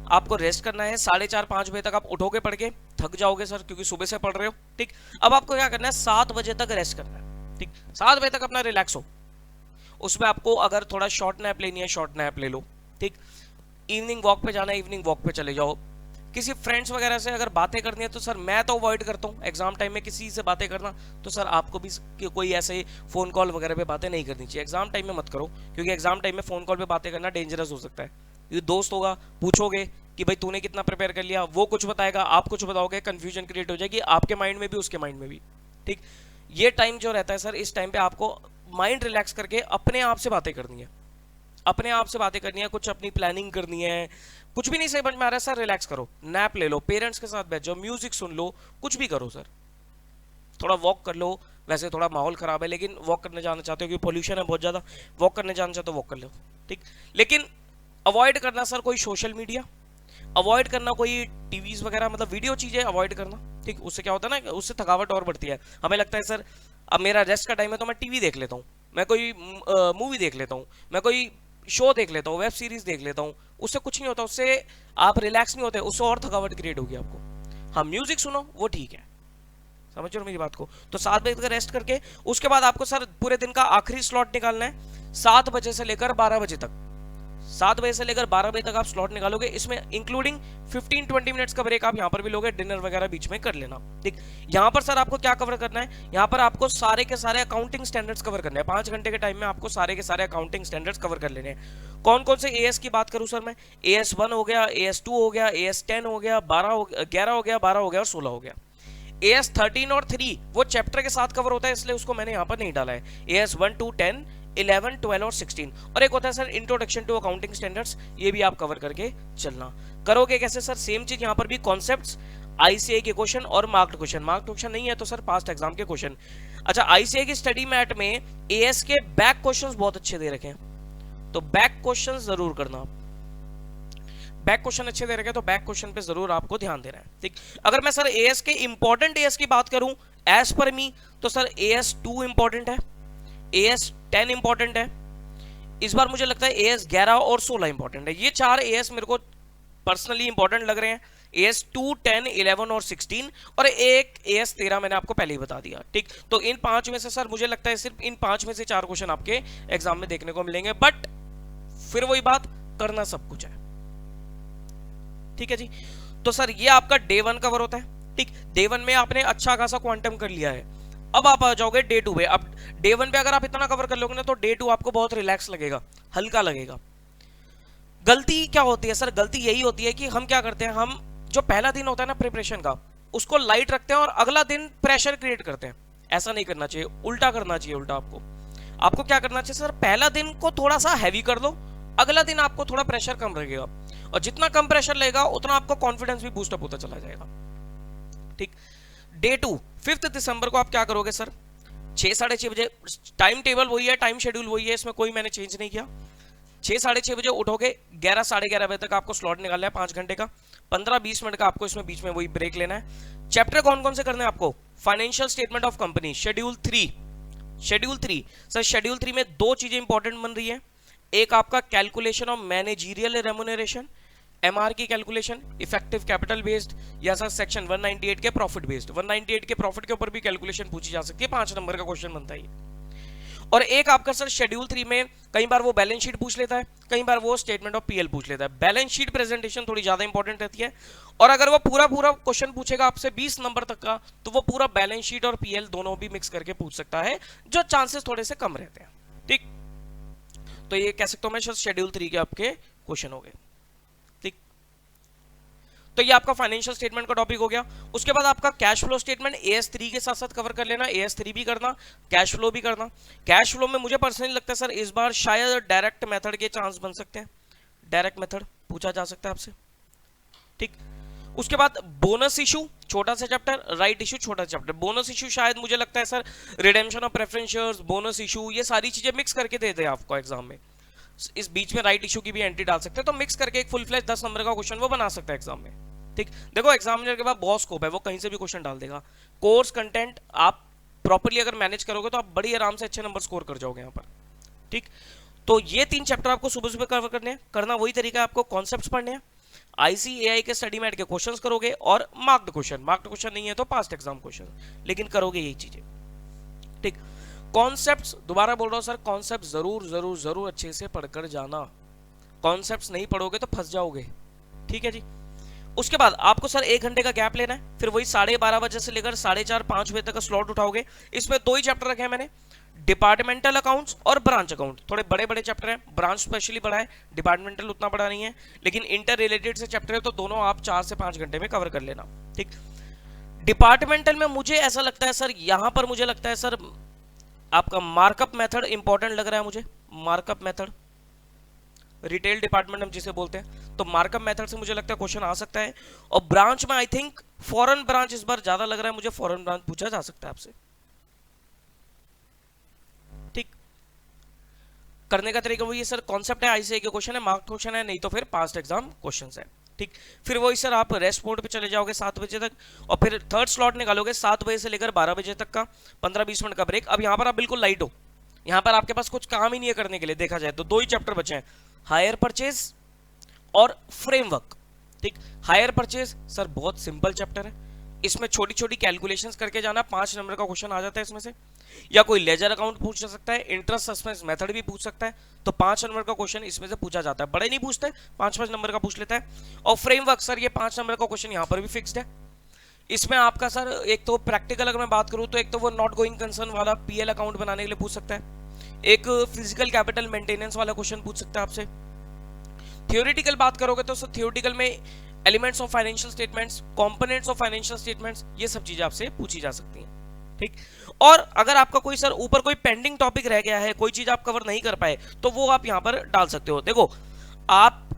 आपको रेस्ट करना है। 4:30-5 बजे तक आप उठोगे, पढ़ के थक जाओगे सर, क्योंकि सुबह से पढ़ रहे हो, ठीक। अब आपको क्या करना है, 7 बजे तक रेस्ट करना है, ठीक। 7 बजे तक अपना रिलैक्स हो। उसमें आपको अगर थोड़ा शॉर्ट नैप लेनी है, शॉर्ट नैप ले लो, ठीक। इवनिंग वॉक पे जाना है, इवनिंग वॉक पे चले जाओ। किसी फ्रेंड्स वगैरह से अगर बातें करनी है तो सर मैं तो अवॉइड करता हूँ एग्जाम टाइम में किसी से बातें करना, तो सर आपको भी कोई ऐसे फोन कॉल वगैरह पे बातें नहीं करनी चाहिए, एग्जाम टाइम में मत करो, क्योंकि एग्जाम टाइम में फोन कॉल पे बातें करना डेंजरस हो सकता है। ये दोस्त होगा, पूछोगे कि भाई तूने कितना प्रिपेयर कर लिया, वो कुछ बताएगा, आप कुछ बताओगे, कंफ्यूजन क्रिएट हो जाएगी आपके माइंड में भी, उसके माइंड में भी, ठीक। ये टाइम जो रहता है सर, इस टाइम पे आपको माइंड रिलैक्स करके अपने आप से बातें करनी है, अपने आप से बातें करनी है, कुछ अपनी प्लानिंग करनी है। कुछ भी नहीं समझ में आ रहा है सर, रिलैक्स करो, नैप ले लो, पेरेंट्स के साथ बैठ जाओ, म्यूजिक सुन लो, कुछ भी करो सर, थोड़ा वॉक कर लो। वैसे थोड़ा माहौल खराब है, लेकिन वॉक करने जाना चाहते हो क्योंकि पोल्यूशन है बहुत ज़्यादा, वॉक करने जाना चाहते हो वॉक कर लो, ठीक। लेकिन अवॉइड करना सर कोई सोशल मीडिया, अवॉइड करना कोई टीवीज वगैरह, मतलब वीडियो चीज़ें अवॉइड करना, ठीक। उससे क्या होता है ना, उससे थकावट और बढ़ती है। हमें लगता है सर अब मेरा रेस्ट का टाइम है तो मैं टीवी देख लेता हूँ, मैं कोई मूवी देख लेता हूँ, मैं कोई शो देख लेता हूँ, वेब सीरीज देख लेता हूँ, उससे कुछ नहीं होता, उससे आप रिलैक्स नहीं होते, उससे और थकावट क्रिएट होगी आपको। हाँ, म्यूजिक सुनो, वो ठीक है, समझ रहे हो मेरी बात को। तो 7 बजे तक रेस्ट करके उसके बाद आपको सर पूरे दिन का आखिरी स्लॉट निकालना है, 7 बजे से लेकर 12 बजे तक। 7 बजे से लेकर 12 बजे तक आप स्लॉट निकालोगे, इसमें इंक्लूडिंग 15-20 मिनट्स का ब्रेक आप यहाँ पर भी लोगे, डिनर वगैरह बीच में कर लेना, ठीक। यहाँ पर सर आपको क्या कवर करना है, यहाँ पर आपको सारे के सारे अकाउंटिंग स्टैंडर्ड्स कवर करने हैं। 5 घंटे के टाइम में आपको सारे के सारे अकाउंटिंग स्टैंडर्ड्स कवर कर लेने हैं। कौन कौन से एएस की बात करूँ सर मैं, AS1 हो गया, AS2 हो गया, AS10 हो गया, 11 हो गया, 12 हो गया और 16 हो गया। AS13 और 3 वो चैप्टर के साथ कवर होता है, इसलिए उसको मैंने यहाँ पर नहीं डाला है। AS1 to 10, 11, 12 और 16, और एक होता है sir introduction to accounting standards, ये भी आप कवर करके चलना। करोगे कैसे सर, सेम चीज यहाँ पर भी, कॉन्सेप्ट्स, आईसीए के क्वेश्चन और मार्क्ड क्वेश्चन। मार्क्ड क्वेश्चन नहीं है तो सर पास्ट एग्जाम के क्वेश्चन। अच्छा, आईसीए की स्टडी मैट में एएस के बैक क्वेश्चंस बहुत अच्छे दे रखे हैं, तो बैक क्वेश्चन जरूर करना। बैक क्वेश्चन अच्छे दे रखे तो बैक क्वेश्चन पे जरूर आपको ध्यान देना है, ठीक। अगर मैं सर एएस के इंपॉर्टेंट एएस की बात करूं एज पर मी, तो सर AS2 इंपॉर्टेंट है, AS10 इंपॉर्टेंट है, इस बार मुझे लगता है AS11 और 16 इंपॉर्टेंट है। ये 4 AS मेरे को पर्सनली इंपॉर्टेंट लग रहे हैं। AS 2, 10, 11 और 16, और एक AS 13 मैंने आपको पहले ही बता दिया। ठीक, तो इन 5 में से सर मुझे लगता है सिर्फ इन 5 में से 4 क्वेश्चन आपके एग्जाम में देखने को मिलेंगे, बट फिर वही बात, करना सब कुछ है। ठीक है जी, तो सर ये आपका डे 1 कवर होता है। ठीक, डे 1 में आपने अच्छा खासा क्वांटम कर लिया है। अब आप आ जाओगे डे 2 पे। अब डे 1 पे अगर आप इतना कवर कर लोगे ना, तो डे 2 आपको बहुत रिलैक्स लगेगा, हल्का लगेगा। गलती क्या होती है सर? गलती यही होती है कि हम क्या करते हैं, हम जो पहला दिन होता है ना प्रिपरेशन का, उसको लाइट रखते हैं और अगला दिन प्रेशर क्रिएट करते हैं। ऐसा नहीं करना चाहिए, उल्टा करना चाहिए। उल्टा आपको क्या करना चाहिए सर, पहला दिन को थोड़ा सा हैवी कर दो, अगला दिन आपको थोड़ा प्रेशर कम रहेगा, और जितना कम प्रेशर लेगा उतना आपको कॉन्फिडेंस भी बूस्टअप होता चला जाएगा। ठीक, डे 2 5 दिसंबर को आप क्या करोगे सर, 6 साढ़े 6 बजे, टाइम टेबल वही है, टाइम शेड्यूल वही है, इसमें कोई मैंने चेंज नहीं किया। 6 साढ़े 6 बजे उठोगे, 11 साढ़े 11 बजे तक आपको स्लॉट निकालना है 5 घंटे का, 15-20 मिनट का आपको इसमें बीच में वही ब्रेक लेना है। चैप्टर कौन कौन से करने हैं आपको? Financial statement of company, schedule 3। Schedule 3 sir, schedule 3 में 2 चीजें इंपॉर्टेंट बन रही है। एक आपका calculation of managerial remuneration, MR की कैलकुलेशन, इफेक्टिव कैपिटल बेस्ड, या सर सेक्शन 198 के प्रॉफिट बेस्ड। 198 के प्रॉफिट के ऊपर भी कैलकुलेशन पूछी जा सकती है, 5 नंबर का क्वेश्चन बनता है। और एक आपका सर शेड्यूल 3 में कई बार वो बैलेंस शीट पूछ लेता है, कई बार वो स्टेटमेंट ऑफ PL पूछ लेता है। बैलेंस शीट प्रेजेंटेशन थोड़ी ज्यादा इंपॉर्टेंट रहती है, और अगर वो पूरा क्वेश्चन पूछेगा आपसे 20 नंबर तक का, तो वो पूरा बैलेंस शीट और PL दोनों भी मिक्स करके पूछ सकता है, जो चांसेस थोड़े से कम रहते हैं। ठीक, तो ये कह सकता हूं मैं शेड्यूल 3 के आपके क्वेश्चन हो गए। ठीक, तो ये आपका फाइनेंशियल स्टेटमेंट का टॉपिक हो गया। उसके बाद आपका कैश फ्लो स्टेटमेंट AS 3 के साथ साथ कवर कर लेना, AS 3 भी करना, कैश फ्लो भी करना। कैश फ्लो में मुझे पर्सनली लगता है सर इस बार शायद डायरेक्ट मेथड के चांस बन सकते हैं, डायरेक्ट मेथड पूछा जा सकता है आपसे। ठीक, उसके बाद बोनस इशू, छोटा सा चैप्टर, राइट इशू, छोटा चैप्टर। बोनस इशू शायद मुझे लगता है sir redemption of preference shares, bonus issue, ये सारी चीजें मिक्स करके देते हैं आपको एग्जाम में। इस बीच में राइट इशू की भी एंट्री डाल सकते हैं, तो मिक्स करके एक फुल फ्लैश 10 नंबर का क्वेश्चन वो बना सकता है एग्जाम में। ठीक, देखो एग्जामिनर के पास बहुत स्कोप है, वो कहीं से भी क्वेश्चन डाल देगा। कोर्स कंटेंट आप प्रॉपर्ली अगर मैनेज करोगे तो आप बड़ी आराम से अच्छे नंबर स्कोर कर जाओगे यहाँ पर। ठीक, तो ये 3 चैप्टर आपको सुबह सुबह कवर करने हैं। करना वही तरीका है, आपको कॉन्सेप्ट्स पढ़ने हैं, ICAI के स्टडी मैट के क्वेश्चंस करोगे, और मार्क्ड क्वेश्चन नहीं है तो पास्ट एग्जाम क्वेश्चन, लेकिन करोगे यही चीजें। ठीक, कॉन्सेप्ट्स दोबारा बोल रहा हूं सर, कॉन्सेप्ट जरूर जरूर जरूर अच्छे से पढ़कर जाना। कॉन्सेप्ट्स नहीं पढ़ोगे तो फंस जाओगे। ठीक है जी, उसके बाद आपको सर 1 घंटे का गैप लेना है, फिर वही 12:30 बजे से लेकर 4:30-5 बजे तक का स्लॉट उठाओगे। इसमें 2 ही चैप्टर रखे हैं मैंने, डिपार्टमेंटल अकाउंट्स और ब्रांच अकाउंट। थोड़े बड़े बड़े चैप्टर हैं, ब्रांच स्पेशली बड़ा है, डिपार्टमेंटल उतना बड़ा नहीं है, लेकिन इंटर रिलेटेड से चैप्टर है, तो दोनों आप 4 से 5 घंटे में कवर कर लेना। ठीक, डिपार्टमेंटल में मुझे ऐसा लगता है सर, यहां पर मुझे लगता है सर आपका मार्कअप मेथड इंपॉर्टेंट लग रहा है मुझे। मार्कअप मेथड, रिटेल डिपार्टमेंट हम जिसे बोलते हैं, तो मार्कअप मेथड से मुझे लगता है क्वेश्चन आ सकता है। और ब्रांच में आई थिंक फॉरेन ब्रांच इस बार ज्यादा लग रहा है मुझे, फॉरेन ब्रांच पूछा जा सकता है आपसे। ठीक, करने का तरीका वही है सर, कॉन्सेप्ट है, ICAI के क्वेश्चन है, मार्क क्वेश्चन है, नहीं तो फिर पास्ट एग्जाम क्वेश्चंस है। ठीक, फिर वही सर आप रेस्ट मोड पे चले जाओगे 7 बजे तक, और फिर थर्ड स्लॉट निकालोगे 7 बजे से लेकर 12 बजे तक का, 15-20 मिनट का ब्रेक। अब यहाँ पर आप बिल्कुल लाइट हो, यहाँ पर आपके पास कुछ काम ही नहीं है करने के लिए, देखा जाए तो 2 ही चैप्टर बचे हैं, हायर परचेज और फ्रेमवर्क। ठीक, हायर परचेज सर बहुत सिंपल चैप्टर है, इसमें छोटी छोटी कैलकुलेशंस करके जाना, 5 नंबर का क्वेश्चन आ जाता है इसमें से, या कोई लेजर अकाउंट पूछ सकता है, इंटरेस्ट सस्पेंस मेथड भी पूछ सकता है, तो 5 नंबर का क्वेश्चन इसमें से पूछा जाता है। बड़े नहीं पूछते, 5-5 नंबर का पूछ लेता है। और फ्रेमवर्क सर ये 5 नंबर का क्वेश्चन यहाँ पर भी फिक्स्ड है। इसमें आपका सर एक तो प्रैक्टिकल अगर मैं बात करूं तो एक तो वो नॉट गोइंग कंसर्न वाला PL अकाउंट बनाने के लिए पूछ सकता है, एक फिजिकल कैपिटल मेंटेनेंस वाला क्वेश्चन पूछ सकता है आपसे। थियोरेटिकल बात करोगे तो सर थियोरेटिकल में elements of financial statements, components of financial statements, ये सब चीजें आपसे पूछी जा सकती हैं। ठीक, और अगर आपका कोई सर ऊपर कोई पेंडिंग टॉपिक रह गया है, कोई चीज आप कवर नहीं कर पाए, तो वो आप यहां पर डाल सकते हो। देखो आप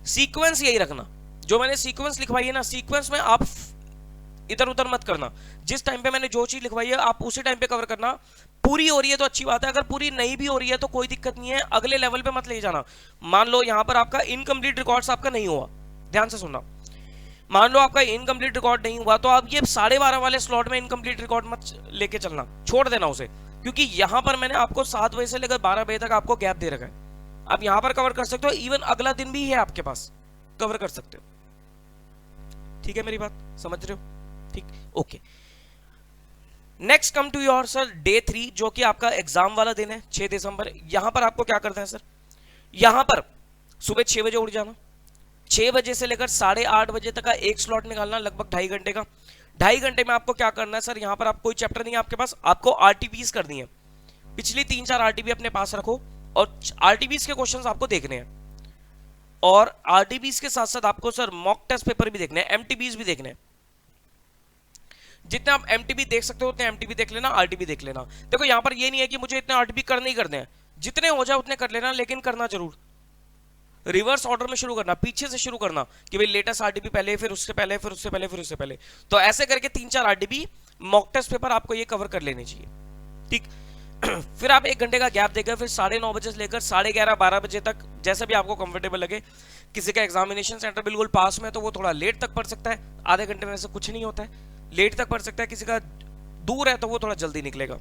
सीक्वेंस यही रखना, जो मैंने सीक्वेंस लिखवाई है ना, सीक्वेंस में आप इधर उधर मत करना, जिस टाइम पे मैंने जो चीज लिखवाई है आप उसी टाइम पे कवर करना। पूरी हो रही है तो अच्छी बात है, अगर पूरी नहीं भी हो रही है तो कोई दिक्कत नहीं है, अगले लेवल पे मत ले जाना। मान लो यहां पर आपका इनकम्प्लीट रिकॉर्ड्स आपका नहीं हुआ, ध्यान से सुनना, मान लो आपका इनकम्प्लीट रिकॉर्ड नहीं हुआ, तो आप ये 12:30 वाले स्लॉट में इनकम्प्लीट रिकॉर्ड मत लेके चलना, छोड़ देना उसे, क्योंकि यहां पर मैंने आपको 7 बजे से लेकर 12 बजे तक आपको गैप दे रखा है। आप यहां पर कवर कर सकते हो, इवन अगला दिन भी है आपके पास, कवर कर सकते हो। ठीक है, मेरी बात समझ रहे हो? ठीक, okay. Next come to your sir day 3, जो कि आपका एग्जाम वाला दिन है, 6 दिसंबर। यहां पर आपको क्या करना है सर, यहां पर सुबह 6 बजे उठ जाना, 6 बजे से लेकर 8:30 बजे तक का एक स्लॉट निकालना, लगभग 2.5 घंटे का। 2.5 घंटे में आपको क्या करना है सर, यहां पर आप कोई चैप्टर नहीं है आपके पास, आपको आरटीपीस करनी है। पिछली 3-4 आरटीपी अपने पास रखो और आरटीपीस के क्वेश्चंस आपको देखने हैं, और आरटीपीस के साथ साथ आपको सर मॉक टेस्ट पेपर भी देखने हैं, एमटीबीज भी देखने हैं। जितने आप एमटीबी देख सकते हो उतने एमटीबी देख लेना, आरटीपी देख लेना। देखो यहां पर ये नहीं है कि मुझे इतने आरटीपी करने ही करने हैं, जितने हो जाए उतने कर लेना, लेकिन करना जरूर रिवर्स ऑर्डर में शुरू करना, पीछे से शुरू करना कि भाई लेटेस्ट आरटीपी पहले, फिर उससे पहले, फिर उससे पहले, फिर उससे पहले। तो ऐसे करके 3-4 आरटीपी मॉक टेस्ट पेपर आपको ये कवर कर लेने चाहिए, ठीक। फिर आप 1 घंटे का गैप देकर फिर 9:30 बजे से लेकर 11:30-12 बजे तक, जैसा भी आपको कंफर्टेबल लगे। किसी का एग्जामिनेशन सेंटर बिल्कुल पास में तो वो थोड़ा लेट तक पढ़ सकता है, आधे घंटे में ऐसा कुछ नहीं होता है, लेट तक पढ़ सकता है। किसी का दूर है तो वो थोड़ा जल्दी निकलेगा,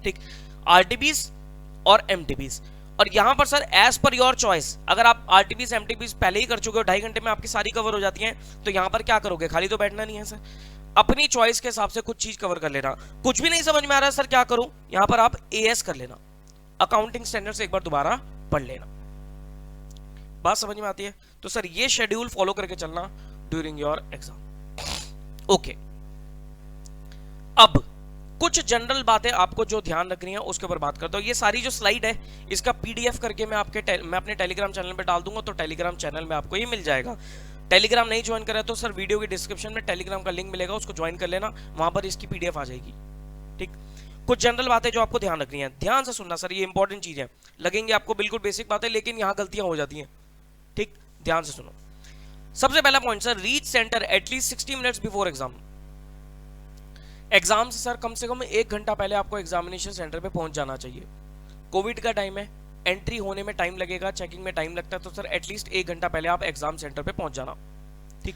ठीक। आरटीपीज और एमटीपीज, और यहां पर sir as per your choice, अगर आप आरटीपीज एमटीपीज पहले ही कर चुके हो, 2.5 घंटे में आपकी सारी कवर हो जाती हैं, तो यहां पर क्या करोगे, खाली तो बैठना नहीं है सर, अपनी चॉइस के हिसाब से कुछ चीज कवर कर लेना। कुछ भी नहीं समझ में आ रहा सर क्या करूं, यहां पर आप एएस कर लेना, अकाउंटिंग स्टैंडर्ड से एक बार दोबारा पढ़ लेना। बात समझ में आती है? तो सर ये शेड्यूल फॉलो करके चलना ड्यूरिंग योर एग्जाम, ओके। अब कुछ जनरल बातें आपको जो ध्यान रखनी है उसके ऊपर बात करता हूं। ये सारी जो स्लाइड है इसका पीडीएफ करके मैं अपने टेलीग्राम चैनल पे डाल दूंगा, तो टेलीग्राम चैनल में आपको ये मिल जाएगा। टेलीग्राम नहीं ज्वाइन करा तो सर वीडियो की डिस्क्रिप्शन में टेलीग्राम का लिंक मिलेगा, उसको ज्वाइन कर लेना, वहां पर इसकी पीडीएफ आ जाएगी, ठीक। कुछ जनरल बातें जो आपको ध्यान रखनी है, ध्यान से सुनना सर, ये इंपॉर्टेंट चीज है, लगेंगे आपको बिल्कुल बेसिक बातें, लेकिन यहाँ गलतियां हो जाती हैं, ठीक। ध्यान से सुनो। सबसे पहला point sir, reach centre at least 60 minutes before exam. Exam से सर कम से कम 1 घंटा पहले आपको एग्जामिनेशन सेंटर पे पहुंच जाना चाहिए। कोविड का टाइम है, एंट्री होने में टाइम लगेगा, चेकिंग में टाइम लगता है, तो सर एटलीस्ट 1 घंटा पहले आप एग्जाम सेंटर पे पहुंच जाना, ठीक।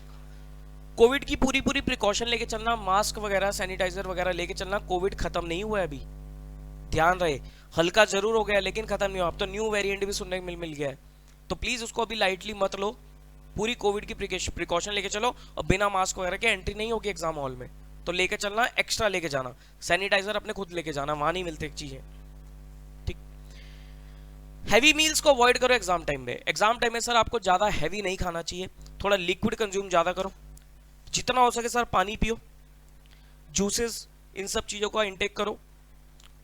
कोविड की पूरी प्रिकॉशन लेके चलना, मास्क वगैरह, सैनिटाइजर वगैरह लेके चलना। कोविड खत्म नहीं हुआ है अभी, ध्यान रहे, हल्का जरूर हो गया लेकिन खत्म नहीं हुआ। अब तो न्यू वेरिएंट भी सुनने को मिल गया है, तो प्लीज उसको अभी लाइटली मत लो, पूरी कोविड की प्रिकॉशन लेके चलो, और बिना मास्क वगैरह के एंट्री नहीं होगी एग्जाम हॉल में, तो लेके चलना, एक्स्ट्रा लेके जाना, सैनिटाइजर अपने खुद लेके जाना, वहां नहीं मिलते चीजें, ठीक। हैवी मील्स को अवॉइड करो एग्जाम टाइम में। एग्जाम टाइम में सर आपको ज्यादा हैवी नहीं खाना चाहिए, थोड़ा लिक्विड कंज्यूम ज्यादा करो, जितना हो सके सर पानी पियो, जूसेस, इन सब चीजों का इंटेक करो।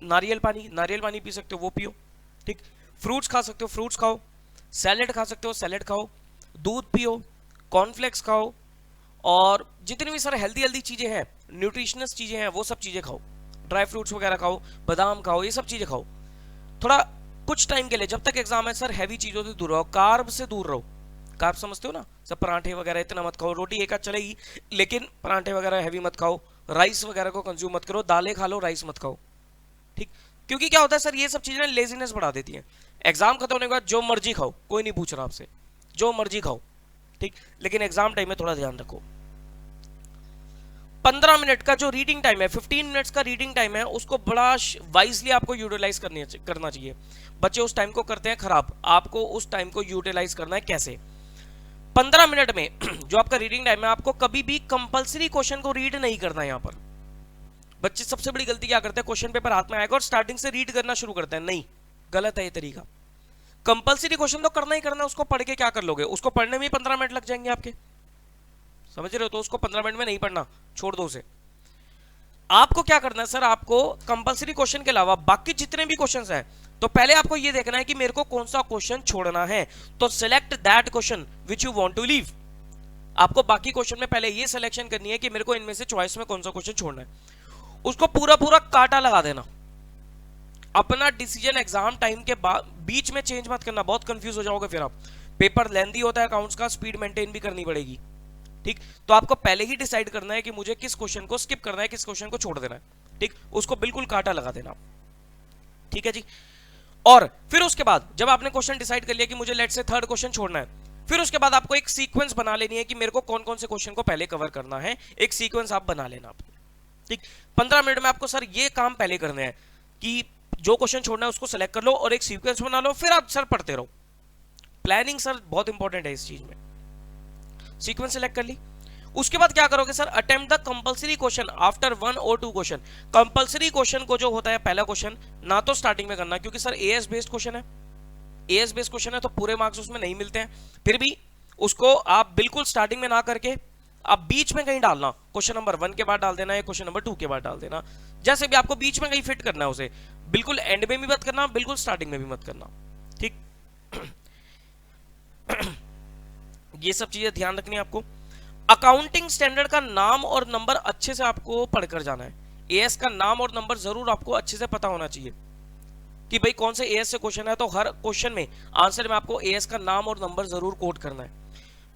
नारियल पानी पी सकते हो वो पियो, ठीक। फ्रूट्स खा सकते हो, फ्रूट्स खाओ, सैलेड खा सकते हो, सैलेड खाओ, दूध पियो, कॉर्नफ्लेक्स खाओ, और जितनी भी सर हेल्दी चीजें हैं, न्यूट्रिशनस चीजें हैं, वो सब चीजें खाओ, ड्राई फ्रूट्स वगैरह खाओ, बादाम खाओ, ये सब चीजें खाओ। थोड़ा कुछ टाइम के लिए, जब तक एग्जाम है सर, हैवी चीजों से दूर रहो, कार्ब से दूर रहो। कार्ब समझते हो ना, सब पराठे वगैरह इतना मत खाओ, रोटी एक आध चलेगी, लेकिन पराठे वगैरह हैवी मत खाओ, राइस वगैरह को कंज्यूम मत करो, दालें खा लो, राइस मत खाओ, ठीक। क्योंकि क्या होता है सर, ये सब चीजें लेजीनेस बढ़ा देती हैं। एग्जाम खत्म होने के बाद जो मर्जी खाओ, कोई नहीं पूछ रहा आपसे, जो मर्जी खाओ, ठीक, लेकिन एग्जाम टाइम में थोड़ा ध्यान रखो। 15 मिनट का जो रीडिंग टाइम है, 15 मिनट्स का रीडिंग टाइम है, उसको बड़ा वाइजली आपको यूटिलाइज करना चाहिए। बच्चे उस टाइम को करते हैं खराब, आपको उस टाइम को यूटिलाइज करना है कैसे। 15 मिनट में जो आपका रीडिंग टाइम है, आपको कभी भी कंपलसरी क्वेश्चन को रीड नहीं करना है। यहाँ पर बच्चे सबसे बड़ी गलती क्या करते हैं, क्वेश्चन पेपर हाथ में आएगा और स्टार्टिंग से रीड करना शुरू करते हैं, नहीं, गलत है ये तरीका। कंपलसरी क्वेश्चन तो करना ही करना, उसको पढ़ के क्या कर लोगे, उसको पढ़ने में ही 15 मिनट लग जाएंगे आपके, समझ रहे हो, तो उसको 15 मिनट में नहीं पढ़ना, छोड़ दो उसे। आपको क्या करना है सर, आपको कंपलसरी क्वेश्चन के अलावा बाकी जितने भी क्वेश्चंस हैं, तो पहले आपको ये देखना है कि मेरे को कौन सा क्वेश्चन छोड़ना है, तो select that question which you want to leave. आपको बाकी क्वेश्चन में पहले ये सिलेक्शन करनी है कि मेरे को इनमें से चॉइस में कौन सा क्वेश्चन छोड़ना है, उसको पूरा काटा लगा देना। अपना डिसीजन एग्जाम टाइम के बीच में चेंज मत करना, बहुत कंफ्यूज हो जाओगे फिर आप। पेपर लेंथी होता है अकाउंट्स का, स्पीड मेंटेन भी करनी पड़ेगी, ठीक। तो आपको पहले ही डिसाइड करना है कि मुझे किस क्वेश्चन को स्किप करना है, किस क्वेश्चन को छोड़ देना है, ठीक, उसको बिल्कुल काटा लगा देना, ठीक है जी। और फिर उसके बाद जब आपने क्वेश्चन डिसाइड कर लिया कि मुझे लेट से 3rd क्वेश्चन छोड़ना है, फिर उसके बाद आपको एक सीक्वेंस बना लेनी है कि मेरे को कौन कौन से क्वेश्चन को पहले कवर करना है, एक सीक्वेंस आप बना लेना आप, ठीक। 15 मिनट में आपको सर ये काम पहले करने हैं कि जो क्वेश्चन छोड़ना है उसको सेलेक्ट कर लो और एक सीक्वेंस बना लो, फिर आप सर पढ़ते रहो। प्लानिंग सर बहुत इंपॉर्टेंट है इस चीज में। सीक्वेंस सेलेक्ट कर ली, उसके बाद क्या करोगे sir, attempt the compulsory question after 1 और 2 क्वेश्चन। कंपलसरी क्वेश्चन को जो होता है पहला क्वेश्चन ना तो स्टार्टिंग में करना, क्योंकि सर एएस बेस्ड क्वेश्चन है, एएस बेस्ड क्वेश्चन है तो पूरे मार्क्स उसमें नहीं मिलते हैं, फिर भी उसको आप बिल्कुल स्टार्टिंग में ना करके आप बीच में कहीं डालना, क्वेश्चन नंबर 1 के बाद डाल देना या क्वेश्चन नंबर 2 के बाद डाल देना, जैसे भी आपको बीच में कहीं फिट करना है उसे, बिल्कुल एंड में भी मत करना, बिल्कुल स्टार्टिंग में भी मत करना, ठीक। ये सब चीजें ध्यान रखनी है आपको। अकाउंटिंग स्टैंडर्ड का नाम और नंबर अच्छे से आपको पढ़कर जाना है। एएस का नाम और नंबर जरूर आपको अच्छे से पता होना चाहिए कि भाई कौन से एएस से क्वेश्चन है, तो हर क्वेश्चन में आंसर में आपको एएस का नाम और नंबर जरूर कोट करना है,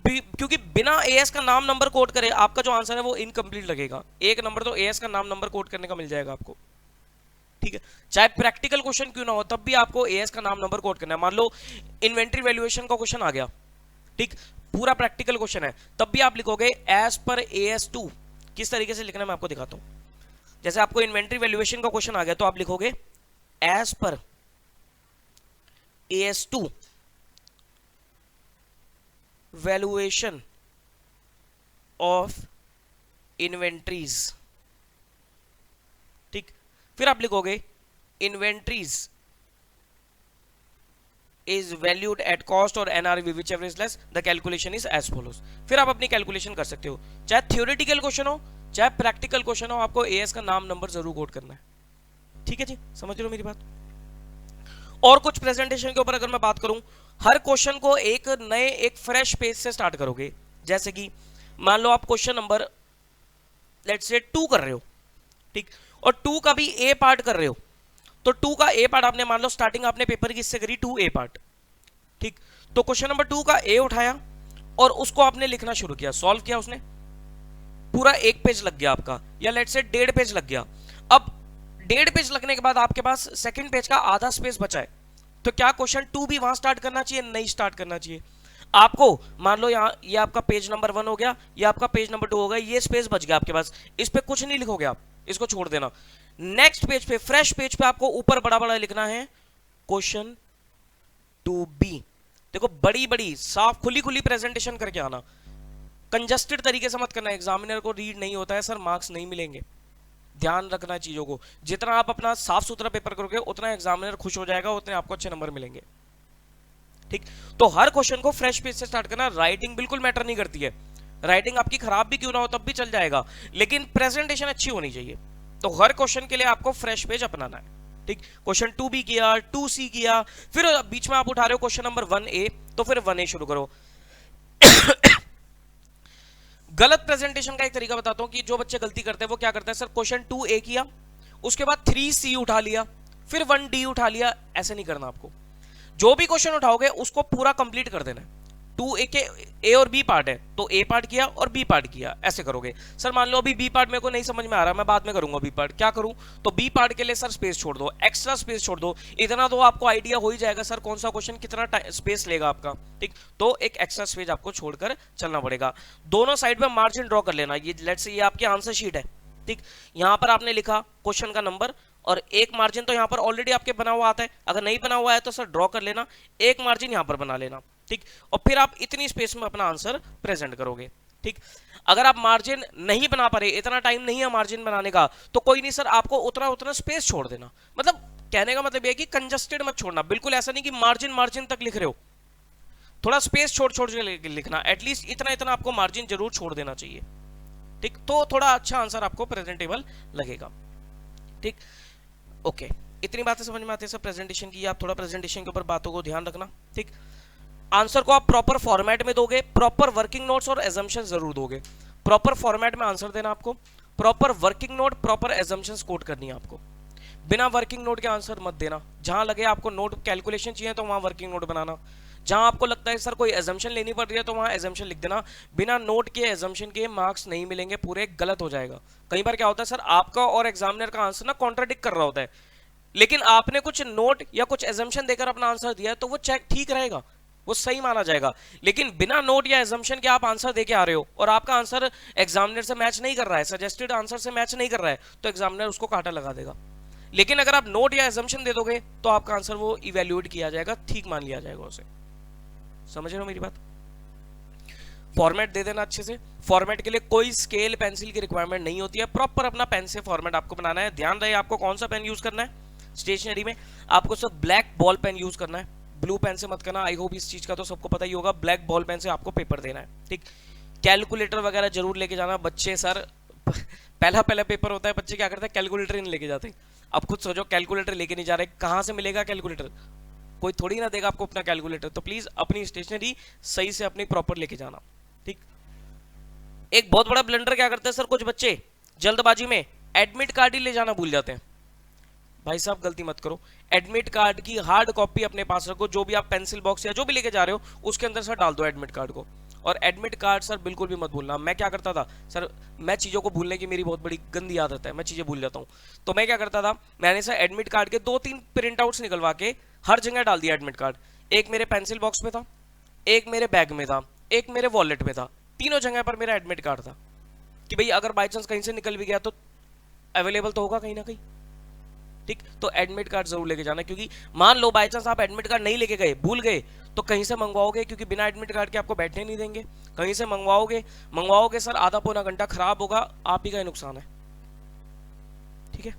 क्योंकि बिना एएस का नाम नंबर कोट करे आपका जो आंसर है वो इनकम्प्लीट लगेगा। एक नंबर तो एएस का नाम नंबर कोट करने का मिल जाएगा आपको, ठीक है। चाहे प्रैक्टिकल क्वेश्चन क्यों ना हो तब भी आपको एएस का नाम नंबर कोट करना है। मान लो इन्वेंट्री वैल्यूएशन का क्वेश्चन आ गया, ठीक, पूरा प्रैक्टिकल क्वेश्चन है, तब भी आप लिखोगे एज पर AS2। किस तरीके से लिखना मैं आपको दिखाता हूं। जैसे आपको इन्वेंट्री वैल्यूएशन का क्वेश्चन आ गया तो आप लिखोगे as per AS2 valuation of inventories, ठीक। फिर आप लिखोगे inventories is valued at cost और NRV whichever is less, the calculation is as follows। फिर आप अपनी कैलकुलेशन कर सकते हो, चाहे थ्योरेटिकल क्वेश्चन हो चाहे प्रैक्टिकल क्वेश्चन हो, आपको एएस का नाम नंबर जरूर कोट करना है, ठीक है जी, समझ रहे हो मेरी बात। और कुछ प्रेजेंटेशन के ऊपर अगर मैं बात करूं, हर क्वेश्चन को एक नए एक फ्रेश पेज से स्टार्ट करोगे। जैसे कि मान लो आप क्वेश्चन नंबर लेट्स से 2 कर रहे हो, ठीक, और 2 का भी ए पार्ट कर रहे हो, तो 2 का ए पार्ट आपने मान लो स्टार्टिंग आपने पेपर की इससे करी 2A पार्ट, ठीक। तो क्वेश्चन नंबर 2 का ए उठाया और उसको आपने लिखना शुरू किया, सॉल्व किया, उसने पूरा 1 पेज लग गया आपका, या लेट्स से 1.5 पेज लग गया। अब 1.5 पेज लगने के बाद आपके पास सेकंड पेज का आधा स्पेस बचा है, तो क्या क्वेश्चन 2 भी वहां स्टार्ट करना चाहिए? नहीं स्टार्ट करना चाहिए आपको। मान लो यहाँ ये आपका पेज नंबर 1 हो गया, ये आपका पेज नंबर 2 हो गया, ये स्पेस बच गया आपके पास, इस पे कुछ नहीं लिखोगे आप, इसको छोड़ देना। नेक्स्ट पेज पे फ्रेश पेज पे आपको ऊपर बड़ा बड़ा लिखना है क्वेश्चन 2B। देखो बड़ी बड़ी साफ खुली खुली प्रेजेंटेशन करके आना, कंजस्टेड तरीके से मत करना, एग्जामिनर को रीड नहीं होता है सर, मार्क्स नहीं मिलेंगे। ध्यान रखना चीजों को, जितना आप अपना साफ सुथरा पेपर करोगे उतना एग्जामिनर खुश हो जाएगा, उतने आपको अच्छे नंबर मिलेंगे, ठीक। तो हर क्वेश्चन को फ्रेश पेज से स्टार्ट करना। राइटिंग बिल्कुल मैटर नहीं करती है, राइटिंग आपकी खराब भी क्यों ना हो तब भी चल जाएगा, लेकिन प्रेजेंटेशन अच्छी होनी चाहिए। तो हर क्वेश्चन के लिए आपको फ्रेश पेज अपनाना है, ठीक। क्वेश्चन 2B किया, 2C किया, फिर बीच में आप उठा रहे हो क्वेश्चन नंबर 1A, तो फिर 1A शुरू करो। गलत प्रेजेंटेशन का एक तरीका बताता हूं कि जो बच्चे गलती करते हैं वो क्या करते हैं, सर क्वेश्चन 2A किया, उसके बाद 3C उठा लिया, फिर 1D उठा लिया। ऐसे नहीं करना आपको, जो भी क्वेश्चन उठाओगे उसको पूरा कंप्लीट कर देना है। 2A के A और B पार्ट है तो A पार्ट किया और B पार्ट किया, ऐसे करोगे। सर मान लो अभी B पार्ट मेरे को नहीं समझ में आ रहा, मैं बाद में करूंगा B पार्ट, क्या करूं? तो B पार्ट के लिए सर स्पेस छोड़ दो, एक्स्ट्रा स्पेस छोड़ दो, इतना तो आपको आइडिया हो ही जाएगा सर कौन सा क्वेश्चन कितना स्पेस लेगा आपका, ठीक। तो एक एक्स्ट्रा स्पेस आपको छोड़कर चलना पड़ेगा। दोनों साइड में मार्जिन ड्रॉ कर लेना। ये लेट्स से ये आपकी आंसर शीट है, ठीक। यहां पर आपने लिखा क्वेश्चन का नंबर और एक मार्जिन तो यहां पर ऑलरेडी आपके बना हुआ आता है, अगर नहीं बना हुआ है तो सर ड्रॉ कर लेना, एक मार्जिन यहां पर बना लेना, ठीक। और फिर आप इतनी स्पेस में अपना आंसर प्रेजेंट करोगे, ठीक। अगर आप मार्जिन नहीं बना पा रहे, इतना टाइम नहीं है मार्जिन बनाने का, तो कोई नहीं सर, आपको उतना उतना स्पेस छोड़ देना। मतलब कहने का मतलब यह कि कंजस्टेड मत छोड़ना, बिल्कुल ऐसा नहीं कि मार्जिन मार्जिन तक लिख रहे हो, थोड़ा स्पेस छोड़ छोड़ के लिखना, एटलीस्ट इतना इतना आपको मार्जिन जरूर छोड़ देना चाहिए, ठीक। तो थोड़ा अच्छा आंसर आपको प्रेजेंटेबल लगेगा, ठीक। ओके, इतनी बातें समझ में आती है सर प्रेजेंटेशन की। आप थोड़ा प्रेजेंटेशन के ऊपर बातों को ध्यान रखना, ठीक। आंसर को आप प्रॉपर फॉर्मेट में दोगे, प्रॉपर वर्किंग नोट्स और एजम्पशन जरूर दोगे। प्रॉपर फॉर्मेट में आंसर देना आपको, proper working note, proper assumptions quote करनी है आपको। बिना वर्किंग नोट के आंसर मत देना। जहां लगे आपको नोट कैलकुलेशन चाहिए तो वहां वर्किंग नोट बनाना, जहां आपको लगता है सर कोई एजम्पशन लेनी पड़ रही है तो वहां एजम्पशन लिख देना। बिना नोट के एजम्पशन के मार्क्स नहीं मिलेंगे, पूरे गलत हो जाएगा। कई बार क्या होता है सर, आपका और एग्जामिनर का आंसर ना कॉन्ट्राडिक्ट कर रहा होता है, लेकिन आपने कुछ नोट या कुछ एजम्पशन देकर अपना आंसर दिया है तो वो चेक ठीक रहेगा, वो सही माना जाएगा। लेकिन बिना नोट या एजम्पशन के आप आंसर देके आ रहे हो और आपका आंसर एग्जामिनर से मैच नहीं कर रहा है, सजेस्टेड आंसर से मैच नहीं कर रहा है, तो एग्जामिनर उसको कांटा लगा देगा। लेकिन अगर आप नोट या एजम्पशन दे दोगे तो आपका आंसर वो इवैल्यूएट किया जाएगा, ठीक मान लिया जाएगा उसे। समझ रहे हो मेरी बात? फॉर्मेट दे देना अच्छे से। फॉर्मेट के लिए कोई स्केल पेंसिल की रिक्वायरमेंट नहीं होती है, प्रॉपर अपना पेन से फॉर्मेट आपको बनाना है। ध्यान रहे आपको कौन सा पेन यूज करना है। स्टेशनरी में आपको सब ब्लैक बॉल पेन यूज करना है, ब्लू पेन से मत करना। आई होप इस चीज का तो सबको पता ही होगा, ब्लैक बॉल पेन से आपको पेपर देना है, ठीक। कैलकुलेटर वगैरह जरूर लेके जाना। बच्चे सर पहला पेपर होता है, बच्चे क्या करते हैं, कैलकुलेटर ही नहीं लेके जाते। अब खुद सोचो, कैलकुलेटर लेके नहीं जा रहे, कहां से मिलेगा कैलकुलेटर, कोई थोड़ी ना देगा आपको अपना कैलकुलेटर। तो प्लीज अपनी स्टेशनरी सही से अपनी प्रॉपर लेके जाना, ठीक। एक बहुत बड़ा ब्लंडर क्या करते हैं सर कुछ बच्चे, जल्दबाजी में एडमिट कार्ड ही ले जाना भूल जाते हैं। भाई साहब गलती मत करो, एडमिट कार्ड की हार्ड कॉपी अपने पास रखो। जो भी आप पेंसिल बॉक्स या जो भी लेके जा रहे हो उसके अंदर सर डाल दो एडमिट कार्ड को। और एडमिट कार्ड सर बिल्कुल भी मत भूलना। मैं क्या करता था सर, मैं चीज़ों को भूलने की मेरी बहुत बड़ी गंदी आदत है, मैं चीज़ें भूल जाता हूँ। तो मैं क्या करता था, मैंने सर एडमिट कार्ड के 2-3 प्रिंट आउट्स निकलवा के हर जगह डाल दिया एडमिट कार्ड। एक मेरे पेंसिल बॉक्स में था, एक मेरे बैग में था, एक मेरे वॉलेट में था, तीनों जगह पर मेरा एडमिट कार्ड था कि भाई अगर बाई चांस कहीं से निकल भी गया तो अवेलेबल तो होगा कहीं ना कहीं, ठीक। तो एडमिट कार्ड जरूर लेके जाना, क्योंकि मान लो बाई चांस आप एडमिट कार्ड नहीं लेके गए, भूल गए, तो कहीं से मंगवाओगे, क्योंकि बिना एडमिट कार्ड के आपको बैठने नहीं देंगे। कहीं से मंगवाओगे सर, आधा पौना घंटा खराब होगा, आप ही का नुकसान है, ठीक है।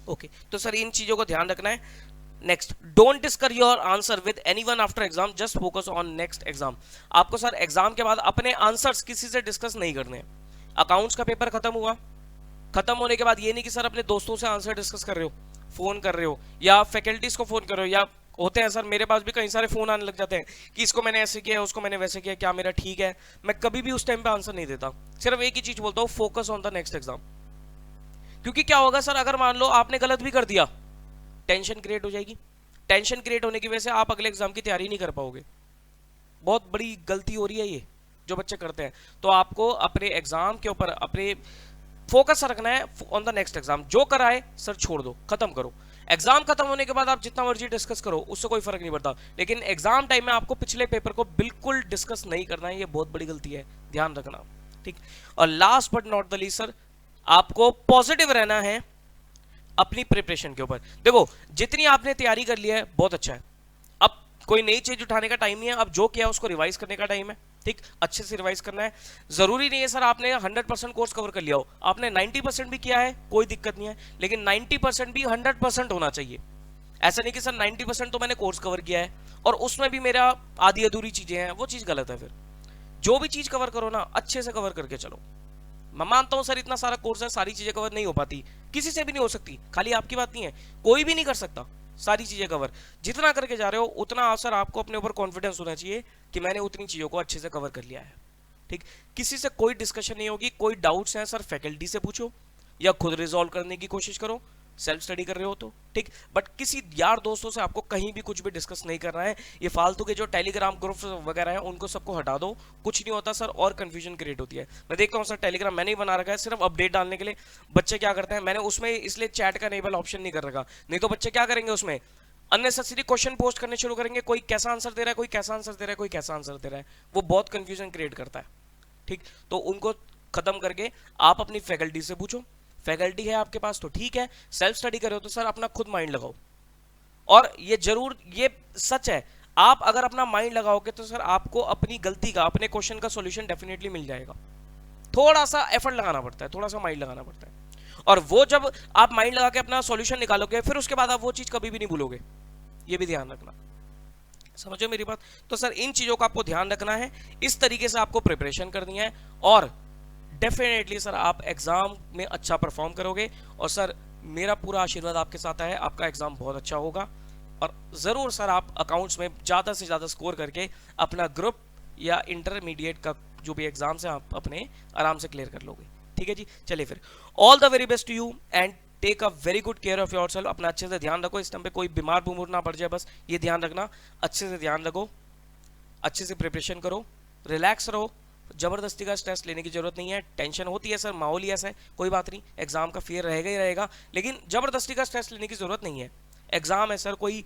ओके, तो सर इन चीजों को ध्यान रखना है। Next, don't discuss your answer with anyone after exam, just focus on next exam. आपको सर एग्जाम के बाद अपने आंसर्स किसी से डिस्कस नहीं करने। अकाउंट्स का पेपर खत्म हुआ, खत्म होने के बाद ये नहीं कि सर अपने दोस्तों से आंसर डिस्कस कर रहे हो, फोन कर रहे हो, या फैकल्टीज को फोन कर रहे हो, या होते हैं सर मेरे पास भी कई सारे फोन आने लग जाते हैं कि इसको मैंने ऐसे किया, उसको मैंने वैसे किया, क्या मेरा ठीक है। मैं कभी भी उस टाइम पे आंसर नहीं देता, सिर्फ एक ही चीज बोलता हूँ, focus on the next exam. क्योंकि क्या होगा सर, अगर मान लो आपने गलत भी कर दिया, टेंशन क्रिएट हो जाएगी। टेंशन क्रिएट होने की वजह से आप अगले एग्जाम की तैयारी नहीं कर पाओगे। बहुत बड़ी गलती हो रही है ये जो बच्चे करते हैं। तो आपको अपने एग्जाम के ऊपर अपने फोकस रखना है ऑन द नेक्स्ट एग्जाम। जो कराए सर छोड़ दो, खत्म करो। एग्जाम खत्म होने के बाद आप जितना मर्जी डिस्कस करो, उससे कोई फर्क नहीं पड़ता, लेकिन एग्जाम टाइम में आपको पिछले पेपर को बिल्कुल डिस्कस नहीं करना है। ये बहुत बड़ी गलती है, ध्यान रखना, ठीक। और last but not the least sir, आपको पॉजिटिव रहना है अपनी प्रिपरेशन के ऊपर। देखो जितनी आपने तैयारी कर ली है बहुत अच्छा है, अब कोई नई चीज उठाने का टाइम नहीं है, अब जो किया उसको रिवाइज करने का टाइम है, ठीक। अच्छे से रिवाइज करना है। जरूरी नहीं है सर आपने 100% कोर्स कवर कर लिया हो, आपने 90% भी किया है कोई दिक्कत नहीं है, लेकिन 90% भी 100% होना चाहिए। ऐसा नहीं कि सर 90% तो मैंने कोर्स कवर किया है और उसमें भी मेरा आधी अधूरी चीजें हैं, वो चीज गलत है। फिर जो भी चीज कवर करो ना अच्छे से कवर करके चलो। मैं मानता हूं सर इतना सारा कोर्स है, सारी चीजें कवर नहीं हो पाती, किसी से भी नहीं हो सकती, खाली आपकी बात नहीं है, कोई भी नहीं कर सकता सारी चीजें कवर। जितना करके जा रहे हो उतना सर आपको अपने ऊपर कॉन्फिडेंस होना चाहिए कि मैंने उतनी चीजों को अच्छे से कवर कर लिया है, ठीक। किसी से कोई डिस्कशन नहीं होगी, कोई डाउट्स हैं सर फैकल्टी से पूछो या खुद रिजॉल्व करने की कोशिश करो, सेल्फ स्टडी कर रहे हो तो, ठीक। बट किसी यार दोस्तों से आपको कहीं भी कुछ भी डिस्कस नहीं करना है। ये फालतू के जो टेलीग्राम ग्रुप वगैरह हैं उनको सबको हटा दो, कुछ नहीं होता सर, और कंफ्यूजन क्रिएट होती है। मैं देखता हूँ सर टेलीग्राम मैंने ही बना रखा है सिर्फ अपडेट डालने के लिए। बच्चे क्या करते हैं, मैंने उसमें इसलिए चैट का इनेबल ऑप्शन नहीं कर रखा, नहीं तो बच्चे क्या करेंगे उसमें अननेसेसरी क्वेश्चन पोस्ट करने शुरू करेंगे, कोई कैसा आंसर दे रहा है, कोई कैसा आंसर दे रहा है, कोई कैसा आंसर दे रहा है, वो बहुत कंफ्यूजन क्रिएट करता है, ठीक। तो उनको खत्म करके आप अपनी फैकल्टी से पूछो, फैकल्टी है आपके पास तो ठीक है, सेल्फ स्टडी कर रहे हो तो सर अपना खुद माइंड लगाओ। और ये जरूर, ये सच है, आप अगर अपना माइंड लगाओगे तो सर आपको अपनी गलती का, अपने क्वेश्चन का सॉल्यूशन डेफिनेटली मिल जाएगा। थोड़ा सा एफर्ट लगाना पड़ता है, थोड़ा सा माइंड लगाना पड़ता है, और वो जब आप माइंड लगा के अपना सॉल्यूशन निकालोगे फिर उसके बाद आप वो चीज कभी भी नहीं भूलोगे, ये भी ध्यान रखना। समझो मेरी बात। तो सर इन चीजों का आपको ध्यान रखना है, इस तरीके से आपको प्रिपरेशन करनी है, और डेफिनेटली सर आप एग्जाम में अच्छा परफॉर्म करोगे। और सर मेरा पूरा आशीर्वाद आपके साथ है, आपका एग्जाम बहुत अच्छा होगा, और जरूर सर आप अकाउंट्स में ज्यादा से ज्यादा स्कोर करके अपना ग्रुप या इंटरमीडिएट का जो भी एग्जाम्स हैं आप अपने आराम से क्लियर कर लोगे, ठीक है जी। चलिए फिर, all the very best to you and take a very good care of yourself. अपना अच्छे से ध्यान रखो, इस टाइम पे कोई बीमार बुमूर ना पड़ जाए, बस ये ध्यान रखना। अच्छे से ध्यान रखो, अच्छे से प्रिपरेशन करो, रिलैक्स रहो, जबरदस्ती का स्ट्रेस लेने की जरूरत नहीं है। टेंशन होती है सर, माहौल ही ऐसा है, कोई बात नहीं, एग्जाम का फियर रहेगा ही रहेगा, लेकिन जबरदस्ती का स्ट्रेस लेने की जरूरत नहीं है। एग्जाम है सर, कोई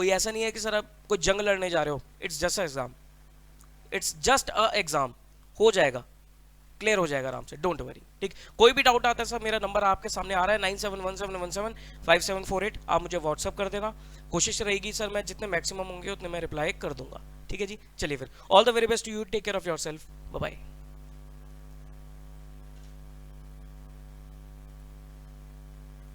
ऐसा नहीं है कि सर आप कोई जंग लड़ने जा रहे हो, it's just exam, it's just a exam, हो जाएगा, क्लियर हो जाएगा आराम से, डोंट वरी, ठीक। कोई भी डाउट आता है सर, मेरा नंबर आपके सामने आ रहा है 9717175748, आप मुझे व्हाट्सअप कर देना। कोशिश रहेगी सर मैं जितने मैक्सिमम होंगे उतने मैं रिप्लाई कर दूंगा, ठीक है जी, चलिए फिर all the very best to you, take care of yourself, bye bye.